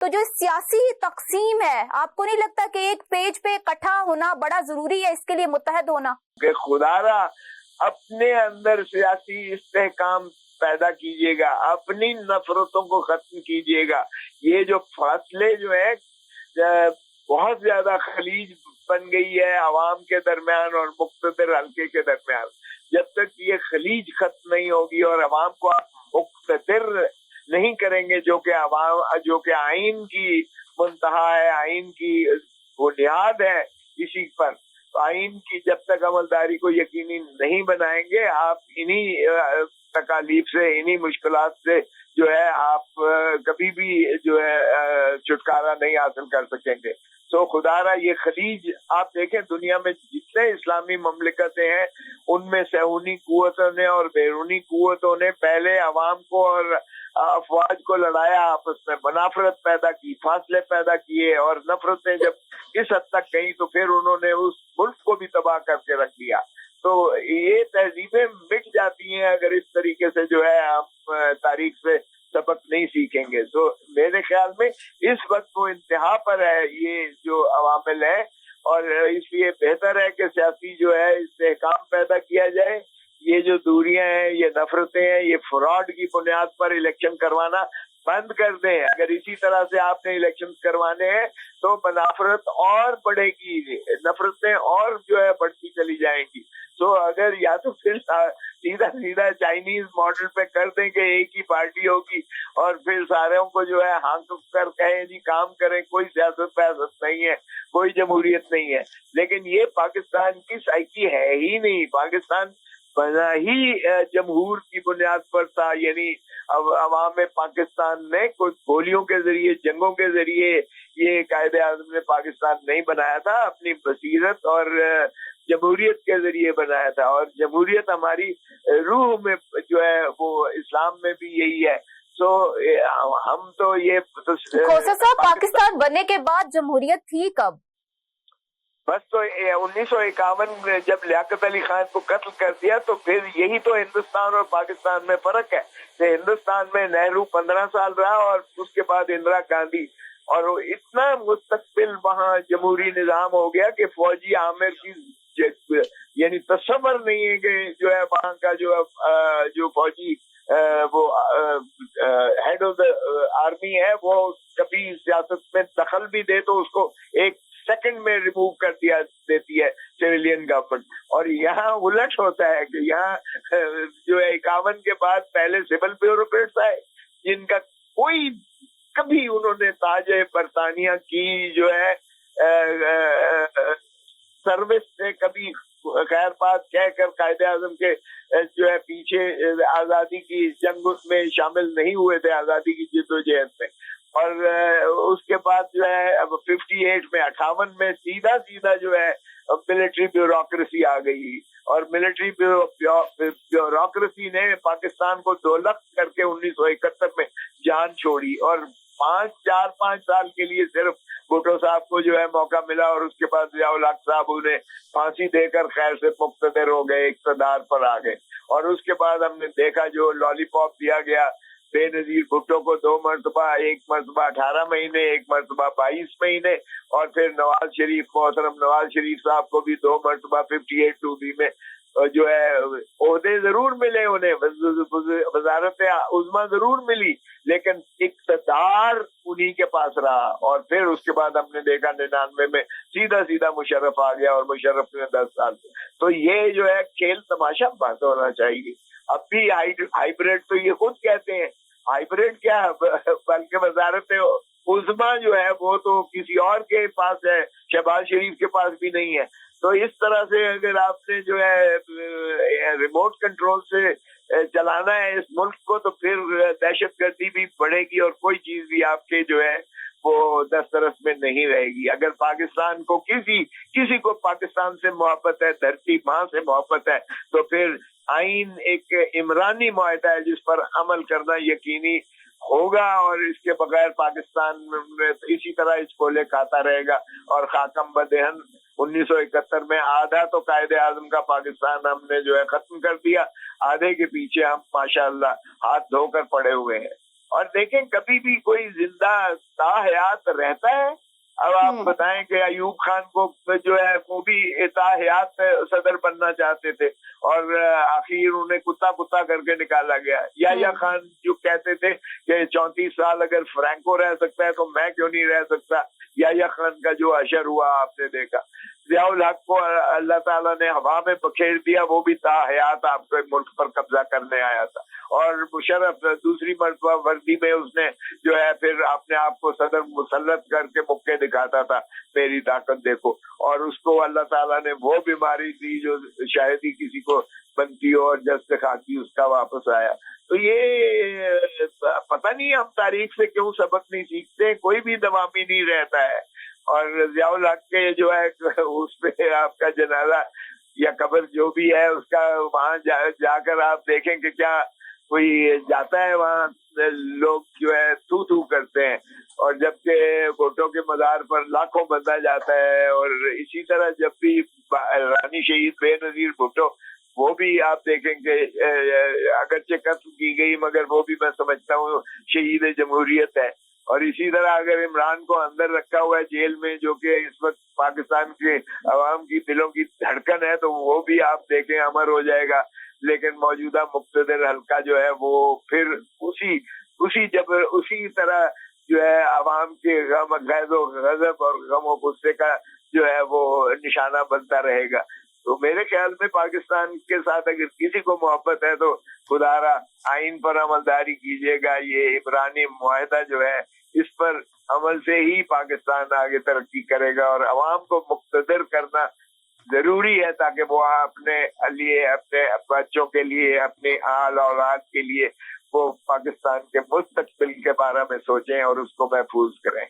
تو جو سیاسی تقسیم ہے، آپ کو نہیں لگتا کہ ایک پیج پہ اکٹھا ہونا بڑا ضروری ہے، اس کے لیے متحد ہونا؟ کہ خدا را اپنے اندر سیاسی استحکام پیدا کیجیے گا، اپنی نفرتوں کو ختم کیجیے گا. یہ جو فاصلے جو ہے بہت زیادہ خلیج بن گئی ہے عوام کے درمیان اور مقتدر حلقے کے درمیان، جب تک یہ خلیج ختم نہیں ہوگی اور عوام کو مقتدر نہیں کریں گے، جو کہ آئین کی منتہا ہے، آئین کی بنیاد ہے اسی پر، آئین کی جب تک عملداری کو یقینی نہیں بنائیں گے، آپ انہی تکالیف سے، انہی مشکلات سے جو ہے آپ کبھی بھی جو ہے چھٹکارا نہیں حاصل کر سکیں گے. تو خدا را یہ خلیج آپ دیکھیں، دنیا میں جتنے اسلامی مملکتیں ہیں ان میں صہیونی قوتوں نے اور بیرونی قوتوں نے پہلے عوام کو اور افواج کو لڑایا، آپس میں منافرت پیدا کی، فاصلے پیدا کیے، اور نفرتیں جب اس حد تک گئی تو پھر انہوں نے اس ملک کو بھی تباہ کر کے رکھ دیا. تو یہ تہذیبیں مٹ جاتی ہیں اگر اس طریقے سے جو ہے ہم تاریخ سے سبق نہیں سیکھیں گے. تو میرے خیال میں اس وقت وہ انتہا پر ہے یہ جو عوامل ہیں، اور اس لیے بہتر ہے کہ سیاسی جو ہے استحکام پیدا کیا جائے. یہ جو دوریاں ہیں، یہ نفرتیں ہیں، یہ فراڈ کی بنیاد پر الیکشن کروانا بند کر دیں. اگر اسی طرح سے آپ نے الیکشن کروانے ہیں تو منافرت اور بڑھے گی، نفرتیں اور جو ہے بڑھتی چلی جائیں گی. تو اگر یا تو پھر سیدھا چائنیز ماڈل پہ کر دیں کہ ایک ہی پارٹی ہوگی اور پھر ساروں کو جو ہے ہانک کر کہیں جی کام کریں، کوئی سیاست پیاست نہیں ہے، کوئی جمہوریت نہیں ہے. لیکن یہ پاکستان کی سائیکی ہے ہی نہیں. پاکستان بنا ہی جمہور کی بنیاد پر تھا. یعنی عوام پاکستان نے کچھ گولیوں کے ذریعے، جنگوں کے ذریعے یہ قائد اعظم نے پاکستان نہیں بنایا تھا، اپنی بصیرت اور جمہوریت کے ذریعے بنایا تھا. اور جمہوریت ہماری روح میں جو ہے وہ اسلام میں بھی یہی ہے. تو ہم تو یہ کھوسا صاحب، پاکستان بننے کے بعد جمہوریت تھی کب؟ بس تو 1951 میں جب لیاقت علی خان کو قتل کر دیا تو پھر یہی تو ہندوستان اور پاکستان میں فرق ہے کہ ہندوستان میں نہرو 15 سال رہا اور اس کے بعد اندرا گاندھی، اور اتنا مستقبل وہاں جمہوری نظام ہو گیا کہ فوجی عامر کی یعنی تصور نہیں ہے کہ جو ہے وہاں کا جو فوجی وہ ہیڈ آف دا آرمی ہے وہ کبھی سیاست میں دخل بھی دے تو اس کو ایک سیکنڈ میں ریموو کر دیتی ہے سویلین گورنمنٹ. اور یہاں الٹ ہوتا ہے کہ یہاں جو ہے 51 کے بعد پہلے سول بیوروکریٹس آئے جن کا کوئی کبھی انہوں نے تاج برطانیہ کی جو ہے سروس سے کبھی خیر بات کہہ کر قائد اعظم کے جو ہے پیچھے آزادی کی جنگ اس میں شامل نہیں ہوئے تھے، آزادی کی جدوجہد میں. اور اس کے بعد جو ہے 58 میں 58 میں سیدھا جو ہے ملٹری بیوروکریسی آ گئی، اور ملٹری بیوروکریسی نے پاکستان کو دولت کر کے 1971 میں جان چھوڑی. اور 4-5 سال کے لیے صرف بھٹو صاحب کو جو ہے موقع ملا، اور اس کے بعد ضیاء الحق صاحب انہیں پھانسی دے کر خیر سے مقتدر ہو گئے، اقتدار پر آ گئے. اور اس کے بعد ہم نے دیکھا جو لالی پاپ دیا گیا بے نظیر بھٹو کو 2 مرتبہ، ایک مرتبہ 18 مہینے، ایک مرتبہ 22 مہینے، اور پھر نواز شریف، محترم نواز شریف صاحب کو بھی 2 مرتبہ 58-2B میں جو ہے عہدے ضرور ملے انہیں، وزارت عظمیٰ ضرور ملی، لیکن اقتدار انہی کے پاس رہا. اور پھر اس کے بعد ہم نے دیکھا 99 میں سیدھا مشرف آ گیا، اور مشرف نے 10 سال. تو یہ جو ہے کھیل تماشا بند ہونا چاہیے. اب بھی ہائیبریڈ تو یہ خود کہتے ہیں، ہائیبریڈ کیا بلکہ وزارت عظمیٰ جو ہے وہ تو کسی اور کے پاس ہے، شہباز شریف کے پاس بھی نہیں ہے. تو اس طرح سے اگر آپ نے جو ہے ریموٹ کنٹرول سے چلانا ہے اس ملک کو تو پھر دہشت گردی بھی بڑھے گی اور کوئی چیز بھی آپ کے جو ہے وہ دسترس میں نہیں رہے گی. اگر پاکستان کو کسی کو پاکستان سے محبت ہے، دھرتی ماں سے محبت ہے، تو پھر آئین ایک عمرانی معاہدہ ہے جس پر عمل کرنا یقینی ہوگا، اور اس کے بغیر پاکستان میں اسی طرح اس کولے کھاتا رہے گا. اور خاکم بدہن 1971 میں آدھا تو قائد اعظم کا پاکستان ہم نے جو ہے ختم کر دیا، آدھے کے پیچھے ہم ماشاءاللہ ہاتھ دھو کر پڑے ہوئے ہیں. اور دیکھیں کبھی بھی کوئی زندہ تاحیات رہتا ہے. اب آپ بتائیں کہ ایوب خان کو جو ہے وہ بھی تاحیات صدر بننا چاہتے تھے اور آخر انہیں کتا کتا کر کے نکالا گیا. یحییٰ خان جو کہتے تھے کہ 34 سال اگر فرینکو رہ سکتا ہے تو میں کیوں نہیں رہ سکتا. یحییٰ خان کا جو حشر ہوا آپ نے دیکھا. ضیاء الحق کو اللہ تعالیٰ نے ہوا میں بکھیر دیا, وہ بھی تاحیات آپ کے ملک پر قبضہ کرنے آیا تھا. اور مشرف دوسری مرتبہ وردی میں اس نے جو ہے پھر اپنے آپ کو صدر مسلط کر کے مکے دکھاتا تھا, میری طاقت دیکھو. اور اس کو اللہ تعالیٰ نے وہ بیماری دی جو شاید ہی کسی کو بنتی ہو اور جس کھاتی اس کا واپس آیا. تو یہ پتہ نہیں ہم تاریخ سے کیوں سبق نہیں سیکھتے. کوئی بھی دوامی نہیں رہتا ہے. اور ضیاء الحق کے جو ہے اس پہ آپ کا جنازہ یا قبر جو بھی ہے اس کا وہاں جا کر آپ دیکھیں کہ کیا کوئی جاتا ہے وہاں, لوگ جو ہے تھو تھو کرتے ہیں. اور جبکہ بھٹو کے مزار پر لاکھوں بندہ جاتا ہے. اور اسی طرح جب بھی رانی شہید بے نظیر بھٹو, وہ بھی آپ دیکھیں کہ اگرچہ قتل کی گئی مگر وہ بھی میں سمجھتا ہوں شہید جمہوریت ہے. اور اسی طرح اگر عمران کو اندر رکھا ہوا ہے جیل میں, جو کہ اس وقت پاکستان کے عوام کی دلوں کی دھڑکن ہے, تو وہ بھی آپ دیکھیں امر ہو جائے گا. لیکن موجودہ مقتدر حلقہ جو ہے وہ پھر اسی طرح جو ہے عوام کے غم غیظ و غضب اور غم و غصے کا جو ہے وہ نشانہ بنتا رہے گا. تو میرے خیال میں پاکستان کے ساتھ اگر کسی کو محبت ہے تو خدا را آئین پر عملداری کیجیے گا. یہ عمرانی معاہدہ جو ہے اس پر عمل سے ہی پاکستان آگے ترقی کرے گا. اور عوام کو مقتدر کرنا ضروری ہے تاکہ وہ اپنے لیے, اپنے بچوں کے لیے, اپنے آل اولاد کے لیے وہ پاکستان کے مستقبل کے بارے میں سوچیں اور اس کو محفوظ کریں.